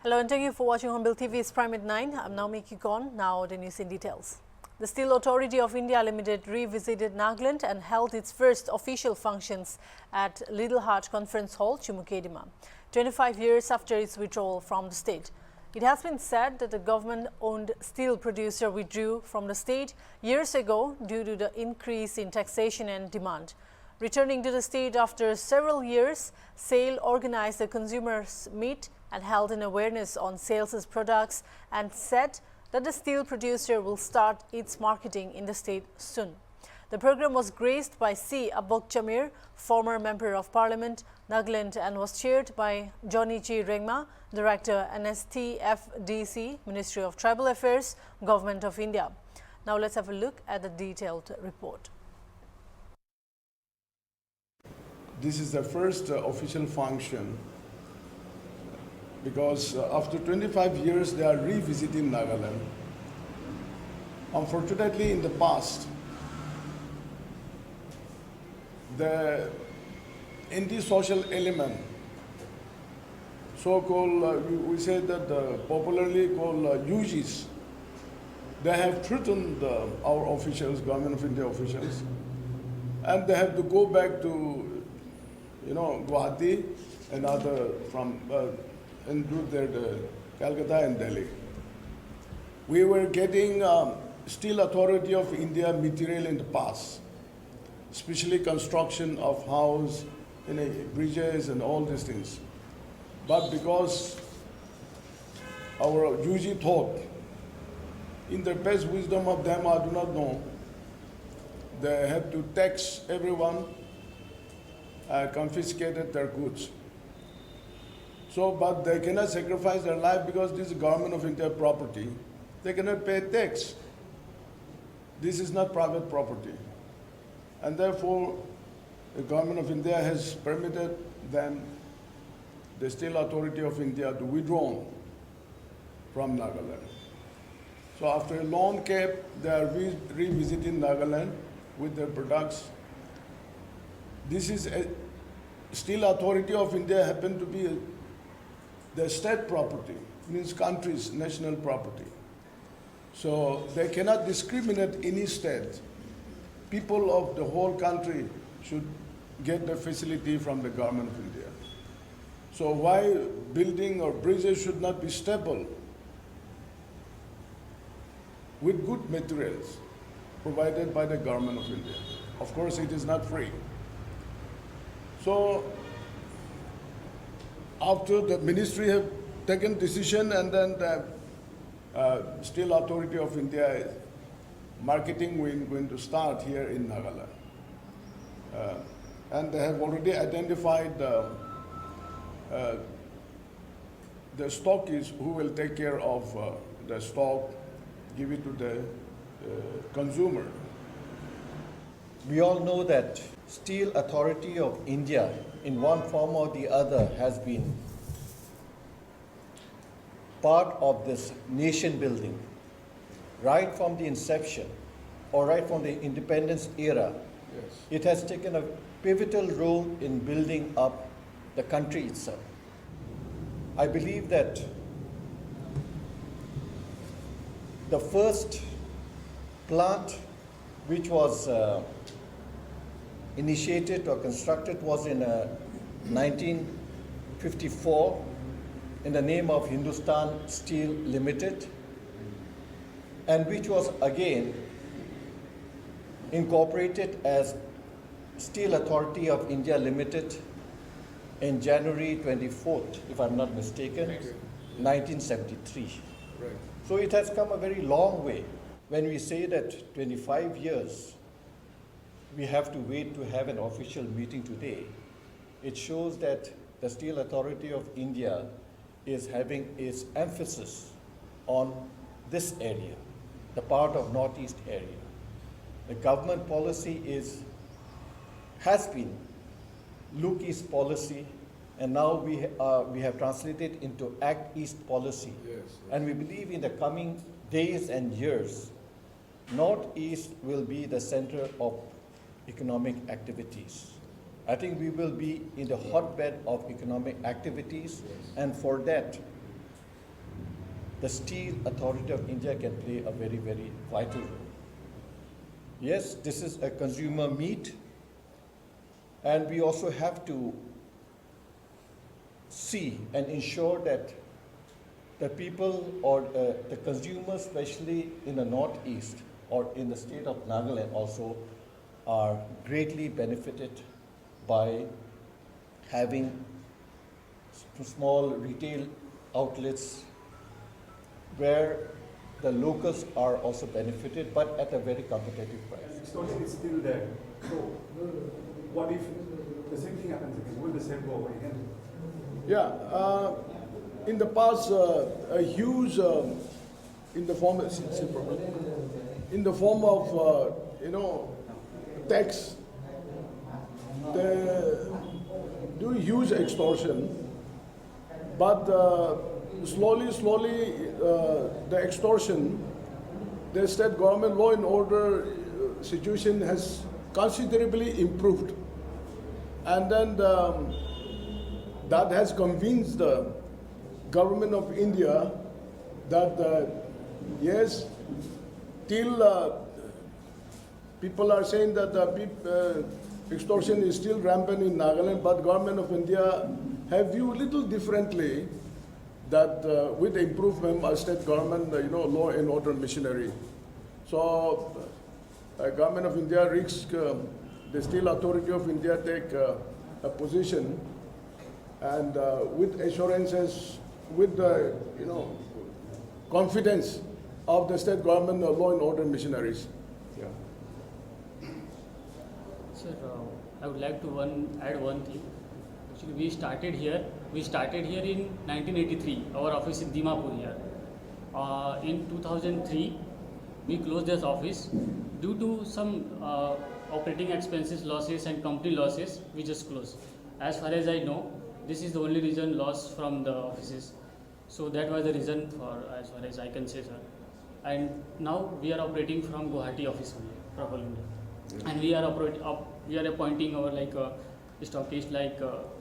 Hello and thank you for watching HornbillTV's Prime at 9. I'm Naomi Kikon. Now the news in details. The Steel Authority of India Limited revisited Nagaland and held its first official functions at Little Heart Conference Hall, Chumukedima, 25 years after its withdrawal from the state. It has been said that the government-owned steel producer withdrew from the state years ago due to the increase in taxation and demand. Returning to the state after several years, SAIL organized a consumers' meet and held an awareness on sales products and said that the steel producer will start its marketing in the state soon. The program was graced by C. Abok Chamir, former Member of Parliament, Nagaland, and was chaired by Johnny G. Rengma, Director, NSTFDC, Ministry of Tribal Affairs, Government of India. Now let's have a look at the detailed report. This is the first official function because after 25 years they are revisiting Nagaland. Unfortunately, in the past, the anti-social element, so-called, we say that popularly called UGs, they have threatened our officials, Government of India officials, and they have to go back to Guwahati and other and do their Calcutta and Delhi. We were getting Steel Authority of India material in the past, especially construction of house, bridges and all these things. But because our UG thought, in the best wisdom of them, I do not know, they have to tax everyone, confiscated their goods. So, but they cannot sacrifice their life because this is Government of India property. They cannot pay tax. This is not private property. And therefore, the Government of India has permitted them, the Steel Authority of India, to withdraw from Nagaland. So after a long gap, they are revisiting Nagaland with their products. This is a Steel Authority of India happen to be the state property, means country's national property. So they cannot discriminate any state. People of the whole country should get the facility from the Government of India. So why building or bridges should not be stable with good materials provided by the Government of India. Of course, it is not free. So after the ministry have taken decision, and then the Steel Authority of India marketing going to start here in Nagaland. And they have already identified the stockists who will take care of the stock, give it to the consumer. We all know that Steel Authority of India, in one form or the other, has been part of this nation building right from the inception or right from the independence era. Yes. It has taken a pivotal role in building up the country itself. I believe that the first plant which was initiated or constructed was in 1954 in the name of Hindustan Steel Limited, and which was again incorporated as Steel Authority of India Limited in January 24th, if I'm not mistaken, 1973. Right. So it has come a very long way. When we say that 25 years, we have to wait to have an official meeting today, it shows that the Steel Authority of India is having its emphasis on this area, the part of Northeast area. The government policy has been Look East policy, and now we have translated into Act East policy. Yes. And we believe in the coming days and years, Northeast will be the center of economic activities. I think we will be in the hotbed of economic activities, and for that, the Steel Authority of India can play a very, very vital role. Yes, this is a consumer meet, and we also have to see and ensure that the people or the consumers, especially in the northeast or in the state of Nagaland, also are greatly benefited by having small retail outlets where the locals are also benefited, but at a very competitive price. Extortion is still there. So, what if the same thing happens again? Will the same go away again? Yeah, in the past, a huge, in the form of, tax, they do huge extortion, but slowly, the extortion, the state government law and order situation has considerably improved. And then that has convinced the government of India that yes, till people are saying that extortion is still rampant in Nagaland, but government of India have viewed little differently that with the improvement of state government, law and order machinery. So government of India risks, the Steel Authority of India take a position, and with assurances, with the confidence of the state government law and order machineries. Yeah. Sir, I would like to add one thing. Actually, we started here in 1983. Our office in Dimapur here. In 2003, we closed this office due to some operating expenses losses and company losses. We just closed. As far as I know, this is the only reason loss from the offices. So that was the reason for, as far as I can say, sir. And now we are operating from Guwahati office only, proper India. Yeah. And we are appointing our stockist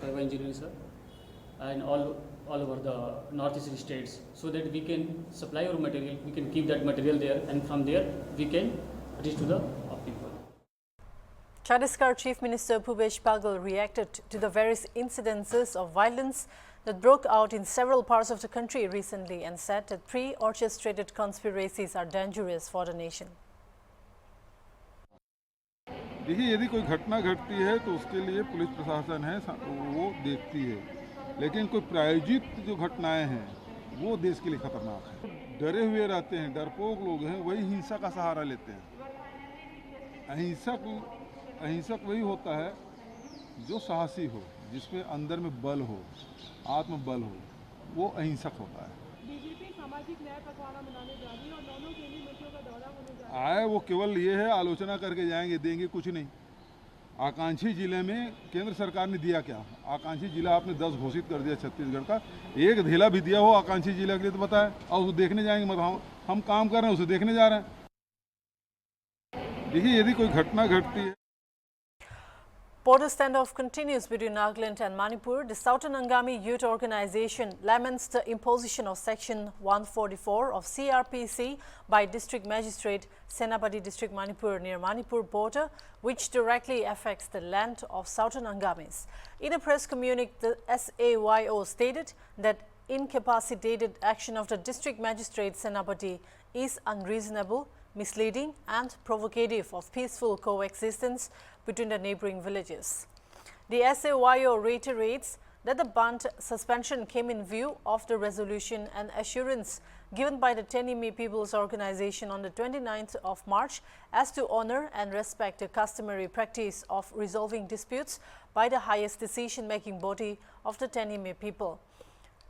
engineer, sir, and all over the northeastern states, so that we can supply our material, we can keep that material there, and from there we can reach to the people. Chhattisgarh Chief Minister Bhupesh Bagal reacted to the various incidences of violence that broke out in several parts of the country recently and said that pre-orchestrated conspiracies are dangerous for the nation. देखिए, यदि कोई घटना घटती है तो उसके लिए police प्रशासन है, वो देखती है, लेकिन कोई प्रायोजित जो घटनाएं हैं वो देश के लिए खतरनाक है। डरे हुए रहते हैं, डरपोक लोग हैं, वही हिंसा का सहारा लेते हैं। अहिंसक वही होता है जो साहसी हो, जिसमें अंदर में बल हो, आत्मबल हो, वो अहिंसक होता है। बीजेपी सामाजिक न्याय पखवाड़ा मनाने जा रही है और दोनों केंद्रीय मंत्रियों का दौरा होने जा रहा है। आए वो केवल ये है, आलोचना करके जाएंगे, देंगे कुछ नहीं। आकांक्षी जिले में केंद्र सरकार ने दिया क्या? आकांक्षी जिला आपने 10 घोषित कर दिया छत्तीसगढ़ का, एक ढेला भी दिया हो आकांक्षी जिला के लिए तो बताए, और उसको देखने जाएंगे? मतलब हम काम कर रहे हैं, उसे देखने जा रहे हैं। देखिए, यदि कोई घटना घटती है। Border standoff continues between Nagaland and Manipur. The Southern Angami Youth Organization laments the imposition of Section 144 of CRPC by District Magistrate Senapati District Manipur near Manipur border, which directly affects the land of Southern Angamis. In a press communique, the SAYO stated that incapacitated action of the District Magistrate Senapati is unreasonable, misleading and provocative of peaceful coexistence between the neighboring villages. The SAYO reiterates that the band suspension came in view of the resolution and assurance given by the Tenimi People's Organization on the 29th of March as to honor and respect the customary practice of resolving disputes by the highest decision-making body of the Tenimi people.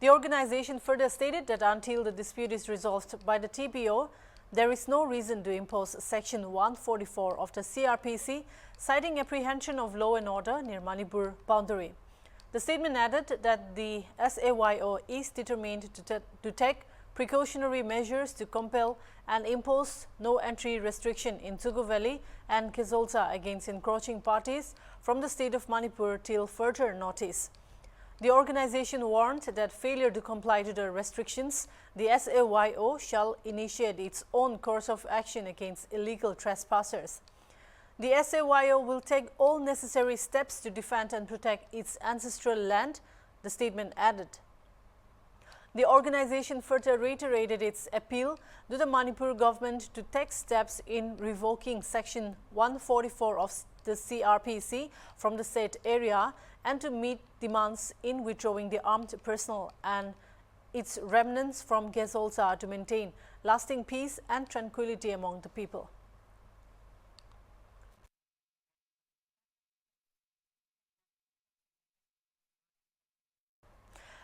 The organization further stated that until the dispute is resolved by the TPO, there is no reason to impose Section 144 of the CRPC, citing apprehension of law and order near Manipur boundary. The statement added that the SAYO is determined to take precautionary measures to compel and impose no entry restriction in Tugu Valley and Kizolta against encroaching parties from the state of Manipur till further notice. The organization warned that failure to comply to the restrictions, the SAYO shall initiate its own course of action against illegal trespassers. The SAYO will take all necessary steps to defend and protect its ancestral land, the statement added. The organization further reiterated its appeal to the Manipur government to take steps in revoking Section 144 of the CRPC from the state area and to meet demands in withdrawing the armed personnel and its remnants from Gezolza to maintain lasting peace and tranquility among the people.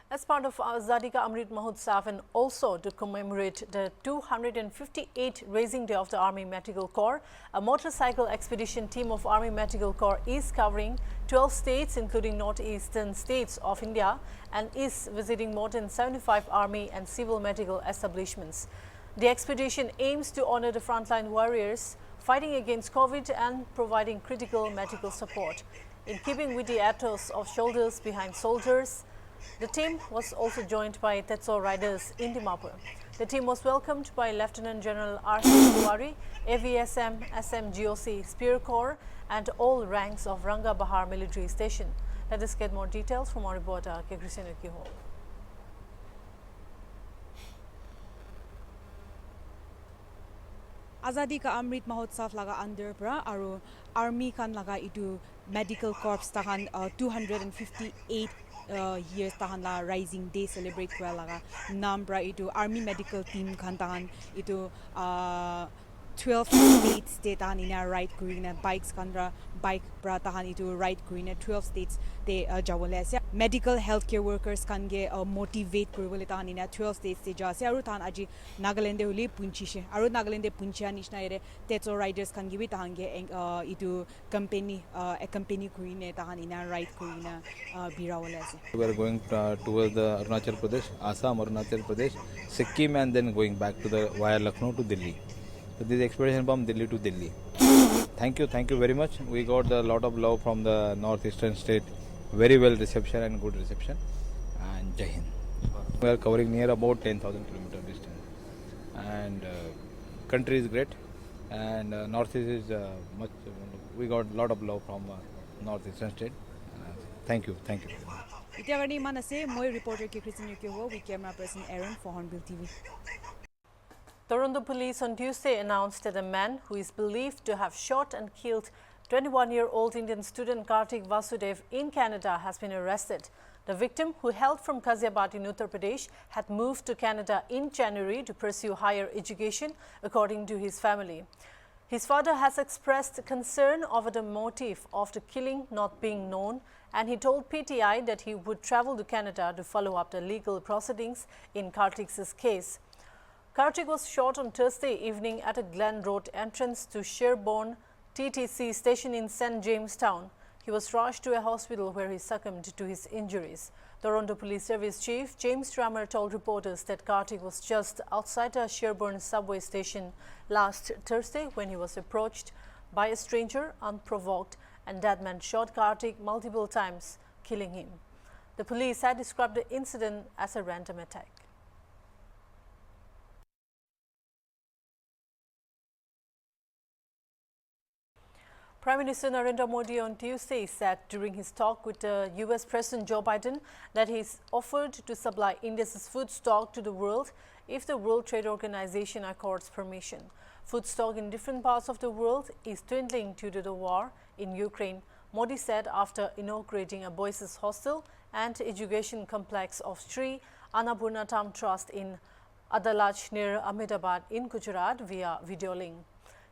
As part of Azadi Ka Amrit Mahotsav and also to commemorate the 258th Raising Day of the Army Medical Corps, a motorcycle expedition team of Army Medical Corps is covering 12 states including northeastern states of India and is visiting more than 75 army and civil medical establishments. The expedition aims to honor the frontline warriors fighting against COVID and providing critical medical support. In keeping with the ethos of shoulders behind soldiers, the team was also joined by Tetso riders in Dimapur. The team was welcomed by Lieutenant General R.C. Tiwari, AVSM, SMGOC, Spear Corps and all ranks of Ranga Bahar military station. Let us get more details from our reporter, K. Christina Kiho. Azadi Ka Amrit Mahotsav laga under pra aru army kan laga itu medical corps tahan 258 years tahan la rising day celebrate kwa laga nam pra itu army medical team kan tahan itu 12 states te tahan ina ride kurina bikes kandra bike pra tahan itu ride kurina 12 states te jawole ase medical healthcare workers kan ge motivate kuribole tahan ina 12 states te ja ase aru tahan aji Nagaland holi punchi she aru Nagaland puncha nishna ere tetso riders kan gi bi tahan ge itu company accompany kurine tahan ina ride kurina birawole ase. We are going towards the Arunachal Pradesh, Assam, Arunachal Pradesh, Sikkim and then going back to the via Lucknow to Delhi. So this expedition from Delhi to Delhi. Thank you very much. We got a lot of love from the northeastern state. Very well reception and good reception. And Jai Hind. We are covering near about 10,000 kilometer distance. And country is great. And northeast is much. We got a lot of love from northeastern state. Thank you. Itagani manase moi reporter K. Christina Kiho with camera person Aaron for Hornbill TV. Toronto police on Tuesday announced that a man who is believed to have shot and killed 21-year-old Indian student Kartik Vasudev in Canada has been arrested. The victim, who hailed from Ghaziabad in Uttar Pradesh, had moved to Canada in January to pursue higher education, according to his family. His father has expressed concern over the motive of the killing not being known, and he told PTI that he would travel to Canada to follow up the legal proceedings in Kartik's case. Kartik was shot on Thursday evening at a Glen Road entrance to Sherborne TTC station in St. Jamestown. He was rushed to a hospital where he succumbed to his injuries. Toronto Police Service Chief James Rammer told reporters that Kartik was just outside a Sherborne subway station last Thursday when he was approached by a stranger unprovoked, and that man shot Kartik multiple times, killing him. The police had described the incident as a random attack. Prime Minister Narendra Modi on Tuesday said during his talk with US President Joe Biden that he's offered to supply India's food stock to the world if the World Trade Organization accords permission. Food stock in different parts of the world is dwindling due to the war in Ukraine, Modi said after inaugurating a boys' hostel and education complex of Sri Annapurna Tham Trust in Adalaj near Ahmedabad in Gujarat via video link.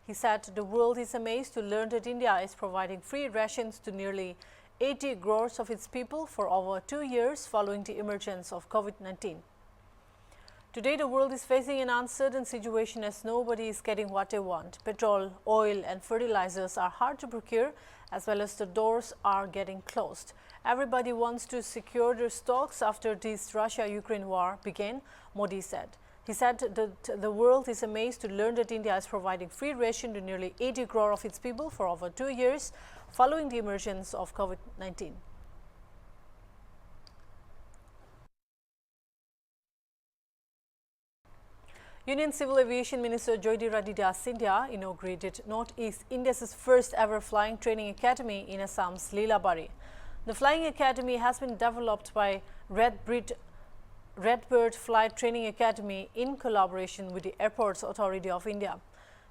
He said the world is amazed to learn that India is providing free rations to nearly 80 crores of its people for over 2 years following the emergence of COVID-19. Today, the world is facing an uncertain situation as nobody is getting what they want. Petrol, oil and fertilizers are hard to procure, as well as the doors are getting closed. Everybody wants to secure their stocks after this Russia-Ukraine war began, Modi said. He said that the world is amazed to learn that India is providing free ration to nearly 80 crore of its people for over 2 years following the emergence of COVID-19. Union Civil Aviation Minister Jyotiraditta Scindia inaugurated Northeast India's first ever flying training academy in Assam's Lilabari. The flying academy has been developed by Redbird Flight Training Academy in collaboration with the Airports Authority of India.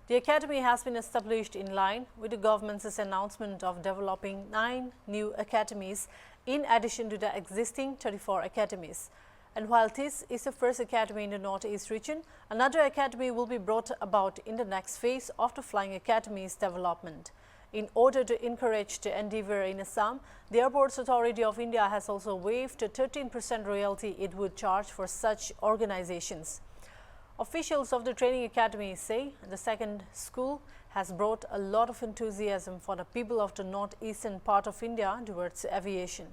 The academy has been established in line with the government's announcement of developing 9 new academies in addition to the existing 34 academies. And while this is the first academy in the Northeast region, another academy will be brought about in the next phase of the Flying Academy's development. In order to encourage the endeavor in Assam, the Airports Authority of India has also waived the 13% royalty it would charge for such organizations. Officials of the training academy say the second school has brought a lot of enthusiasm for the people of the northeastern part of India towards aviation.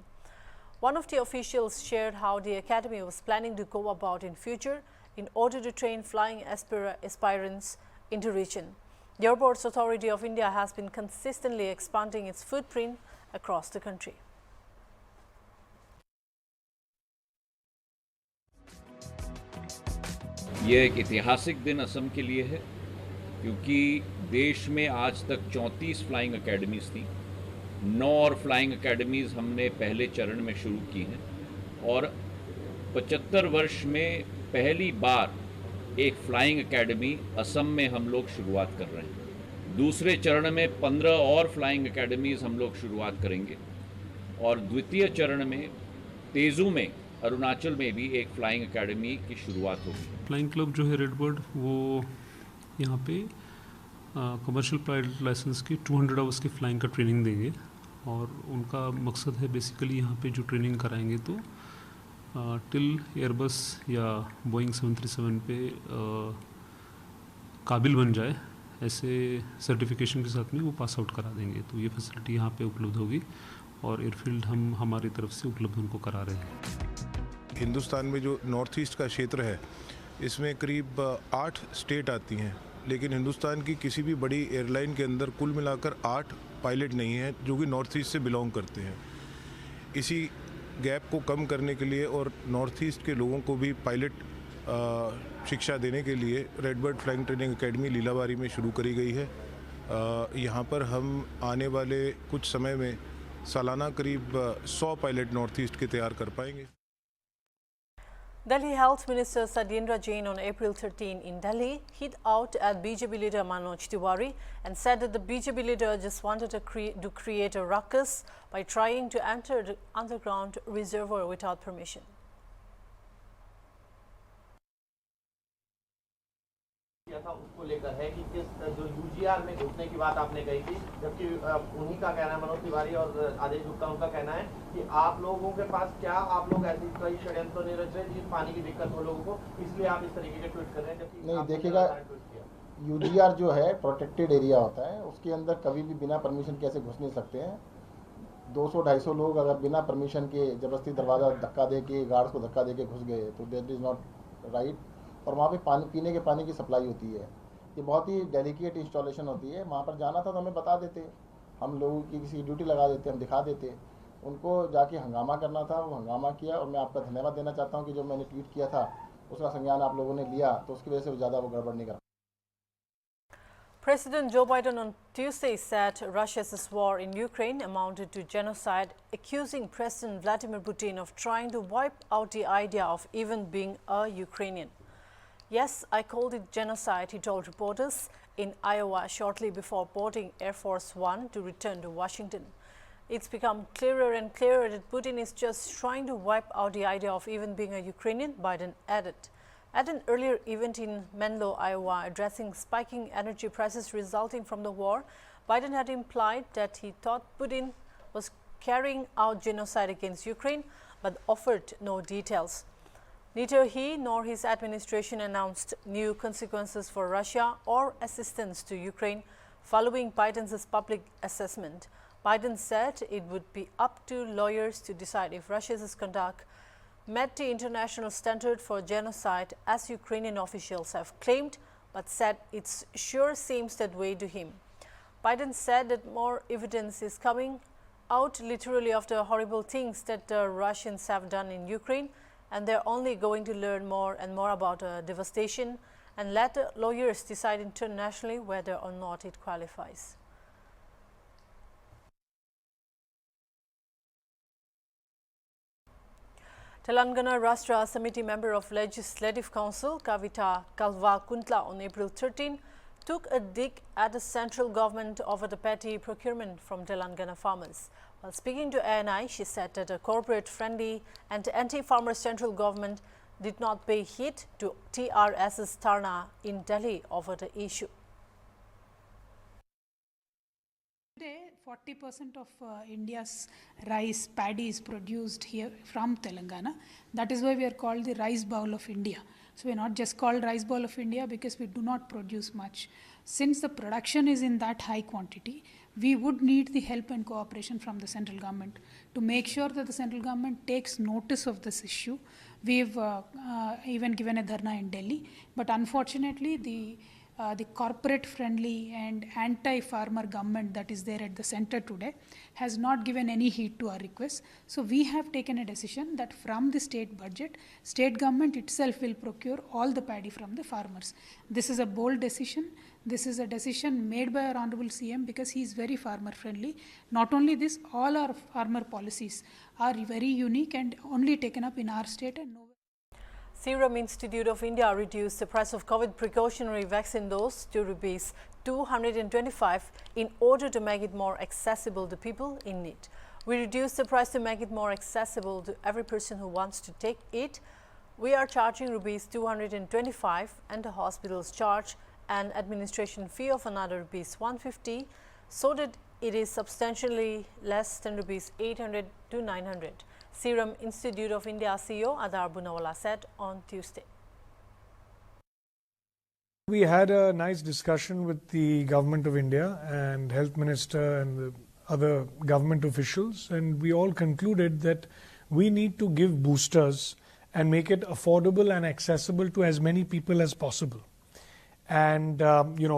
One of the officials shared how the academy was planning to go about in future in order to train flying aspirants in the region. The Airports Authority of India has been consistently expanding its footprint across the country. ये एक ऐतिहासिक दिन असम के लिए है क्योंकि देश में आज तक 34 फ्लाइंग एकेडमीज़ थी। 9 और फ्लाइंग एकेडमीज़ हमने पहले चरण में शुरू की हैं और 75 वर्ष में पहली बार एक फ्लाइंग एकेडमी असम में हम लोग शुरुआत कर रहे हैं। दूसरे चरण में 15 और फ्लाइंग एकेडमीज़ हम लोग शुरुआत करेंगे और द्वितीय चरण में तेजू में अरुणाचल में भी एक फ्लाइंग एकेडमी की शुरुआत होगी। फ्लाइंग क्लब जो है रेडबर्ड वो यहाँ पे कमर्शियल पायलट लाइसेंस की 200 आवर्स की फ्लाइंग का ट्रेनिंग देंगे और उनका मकसद है बेसिकली यहाँ पे जो ट्रेनिंग कराएंगे तो टिल एयरबस या बोइंग 737 पे काबिल बन जाए ऐसे सर्टिफिकेशन के साथ में वो पास आउट करा देंगे। तो ये फैसिलिटी यहाँ पे उपलब्ध होगी और एयरफील्ड हम हमारी तरफ से उपलब्ध उनको करा रहे हैं। हिंदुस्तान में जो नॉर्थ ईस्ट का क्षेत्र है इसमें करीब 8 स्टेट आती हैं, लेकिन हिंदुस्तान की किसी भी बड़ी एयरलाइन के अंदर कुल मिलाकर 8 पायलट नहीं हैं जो कि नॉर्थ ईस्ट से बिलोंग करते हैं। इसी गैप को कम करने के लिए और नॉर्थ ईस्ट के लोगों को भी पायलट शिक्षा देने के लिए RedBird flying training academy Lilabari में शुरू करी गई है। यहाँ पर हम आने वाले कुछ समय में सालाना करीब 100 पायलट नॉर्थ ईस्ट के तैयार कर पाएंगे। Delhi Health Minister Satyendra Jain on April 13 in Delhi hit out at BJP leader Manoj Tiwari and said that the BJP leader just wanted to create a ruckus by trying to enter the underground reservoir without permission. था उसको लेकर है कि किस जो UGR में घुसने की बात आपने कही थी, जबकि उन्हीं का कहना है, मनोज तिवारी और आदेश गुप्ता उनका कहना है कि आप लोगों के पास क्या आप लोग ऐसी कई षड्यंत्र नहीं रच रहे जिस पानी की दिक्कत हो लोगों को, इसलिए आप इस तरीके के ट्वीट कर रहे हैं। जबकि नहीं देखिएगा, यूजीआर जो है प्रोटेक्टेड एरिया होता है, उसके अंदर कभी भी बिना परमिशन कैसे घुस नहीं सकते हैं। 200-250 लोग अगर बिना परमिशन के जबरदस्ती दरवाज़ा धक्का दे के गार्ड्स को धक्का दे के घुस गए तो दैट इज़ नॉट राइट। और वहाँ पे पानी पीने के पानी की सप्लाई होती है, ये बहुत ही डेलिकेट इंस्टॉलेशन होती है। वहाँ पर जाना था तो हमें बता देते, हम लोगों की किसी ड्यूटी लगा देते, हम दिखा देते। उनको जाके हंगामा करना था, वो हंगामा किया और मैं आपका धन्यवाद देना चाहता हूँ कि जो मैंने ट्वीट किया था उसका संज्ञान आप लोगों ने लिया, तो उसकी वजह से ज़्यादा वो गड़बड़ नहीं करा। President Joe Biden on Tuesday said Russia's war in Ukraine amounted to genocide, accusing President Vladimir Putin of trying to wipe out the idea of even being a Ukrainian. Yes, I called it genocide, he told reporters in Iowa shortly before boarding Air Force One to return to Washington. It's become clearer and clearer that Putin is just trying to wipe out the idea of even being a Ukrainian, Biden added. At an earlier event in Menlo, Iowa, addressing spiking energy prices resulting from the war, Biden had implied that he thought Putin was carrying out genocide against Ukraine, but offered no details. Neither he nor his administration announced new consequences for Russia or assistance to Ukraine following Biden's public assessment. Biden said it would be up to lawyers to decide if Russia's conduct met the international standard for genocide, as Ukrainian officials have claimed, but said it sure seems that way to him. Biden said that more evidence is coming out literally of the horrible things that the Russians have done in Ukraine, and they're only going to learn more and more about devastation and let lawyers decide internationally whether or not it qualifies. Telangana Rashtra Samiti member of Legislative Council Kavita Kalva Kuntla on April 13 took a dig at the central government over the petty procurement from Telangana farmers. While speaking to ANI, she said that a corporate-friendly and anti-farmer central government did not pay heed to TRS's Tarna in Delhi over the issue. Today, 40% of India's rice paddy is produced here from Telangana. That is why we are called the rice bowl of India. So we are not just called rice bowl of India because we do not produce much. Since the production is in that high quantity, we would need the help and cooperation from the central government to make sure that the central government takes notice of this issue. We've even given a dharna in Delhi, but unfortunately the corporate-friendly and anti-farmer government that is there at the center today has not given any heed to our request. So we have taken a decision that from the state budget, state government itself will procure all the paddy from the farmers. This is a bold decision. This is a decision made by our Honorable CM because he is very farmer-friendly. Not only this, all our farmer policies are very unique and only taken up in our state and nowhere. Serum Institute of India reduced the price of COVID precautionary vaccine dose to Rs 225 in order to make it more accessible to people in need. We reduced the price to make it more accessible to every person who wants to take it. We are charging Rs 225 and the hospitals charge an administration fee of another Rs 150 so that it is substantially less than Rs 800 to 900. Serum Institute of India CEO Adar Bunawala said on Tuesday. We had a nice discussion with the Government of India and Health Minister and the other government officials, and we all concluded that we need to give boosters and make it affordable and accessible to as many people as possible. And,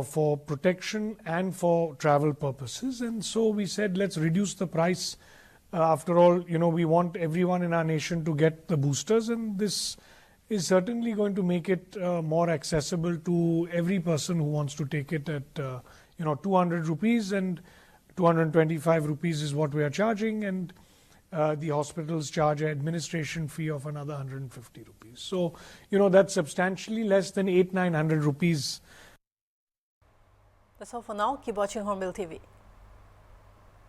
for protection and for travel purposes. And so we said, let's reduce the price. After all, we want everyone in our nation to get the boosters, and this is certainly going to make it more accessible to every person who wants to take it at, 200 rupees, and 225 rupees is what we are charging, and the hospitals charge an administration fee of another 150 rupees. So, that's substantially less than 800-900 rupees. That's all for now. Keep watching Hornbill TV.